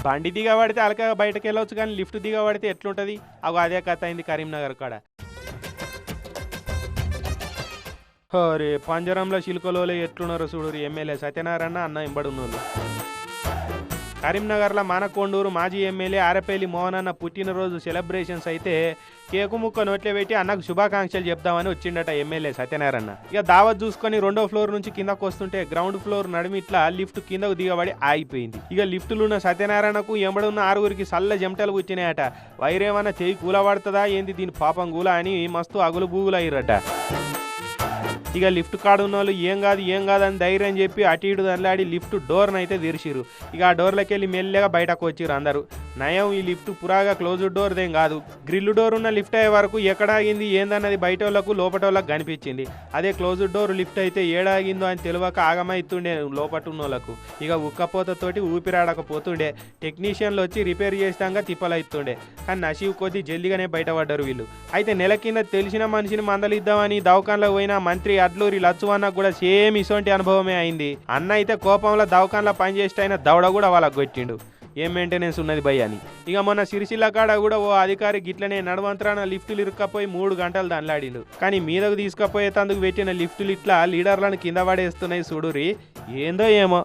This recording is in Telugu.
బండి దిగబడితే అలకగా బయటకు వెళ్ళవచ్చు, కానీ లిఫ్ట్ దిగబడితే ఎట్లుంటుంది? అగో అదే కథ అయింది కరీంనగర్ కాడ. అరే పంజరంలో చిలుకలోలే ఎట్లున్నారో చూడు ఎమ్మెల్యే సత్యనారాయణ అన్న ఎంబడున్నోళ్ళు. కరీంనగర్లో మానకొండూరు మాజీ ఎమ్మెల్యే ఆరపల్లి మోహన్ అన్న పుట్టినరోజు సెలబ్రేషన్స్ అయితే కేకు ముక్క నోట్లో పెట్టి అన్నకు శుభాకాంక్షలు చెప్దామని వచ్చిండట ఎమ్మెల్యే సత్యనారాయణ. ఇక దావత్ చూసుకొని 2వ ఫ్లోర్ నుంచి కిందకు వస్తుంటే గ్రౌండ్ ఫ్లోర్ నడిమిట్లా లిఫ్ట్ కిందకు దిగబడి ఆగిపోయింది. ఇక లిఫ్టులున్న సత్యనారాయణకు ఎంబడున్న 6గురికి సల్ల జమటలు కూర్చున్నాయట. వైరేమన్నా చేయి కూలబడుతుందా ఏంది దీని పాపం కూల అని మస్తు అగులు బూగులు అయ్యారట. ఇక లిఫ్ట్ కాడు ఉన్న వాళ్ళు ఏం కాదు అని ధైర్యం చెప్పి అటు ఇటు దల్లాడి లిఫ్ట్ డోర్ని అయితే తెరిచిరు. ఇక ఆ డోర్లోకి వెళ్ళి మెల్లగా బయటకు వచ్చిరు అందరూ. నయం ఈ లిఫ్ట్ పురాగా క్లోజ్డ్ డోర్దేం కాదు, గ్రిల్ డోర్ ఉన్న లిఫ్ట్ అయ్యే వరకు ఎక్కడ ఆగింది ఏందన్నది బయట వాళ్ళకు లోపట వాళ్ళకు కనిపించింది. అదే క్లోజ్డ్ డోర్ లిఫ్ట్ అయితే ఏడాగిందో అని తెలియక ఆగమైతుండే లోపట ఉన్న వాళ్ళకు. ఇక ఉక్కపోతతోటి ఊపిరాడకపోతుండే. టెక్నీషియన్లు వచ్చి రిపేర్ చేసినాక తిప్పలైతుండే. కానీ నసీబ్ కొద్దీ జల్దిగానే బయటపడ్డారు వీళ్ళు. అయితే నెల కింద తెలిసిన మనిషిని మందలిద్దామని దవాఖానలో పోయిన మంత్రి అడ్లూరి లచ్చువన్నకు కూడా సేమ్ ఇసొంటి అనుభవమే అయింది. అన్న అయితే కోపంలో దవాఖానలో పనిచేస్తే అయిన దవడ కూడా వాళ్ళకు కొట్టిండు. ఏం మెయింటెనెన్స్ ఉన్నది భయ్ అని. ఇక మొన్న సిరిసిల్ల కాడ కూడా ఓ అధికారి గిట్లనే నడవంతరాన లిఫ్టులు ఇరుక్కపోయి 3 గంటలు దండ్లాడిండు. కానీ మీదకు తీసుకపోయేందుకు పెట్టిన లిఫ్టులు ఇట్లా లీడర్లను కింద పడేస్తున్నాయి చూడురి, ఏందో ఏమో.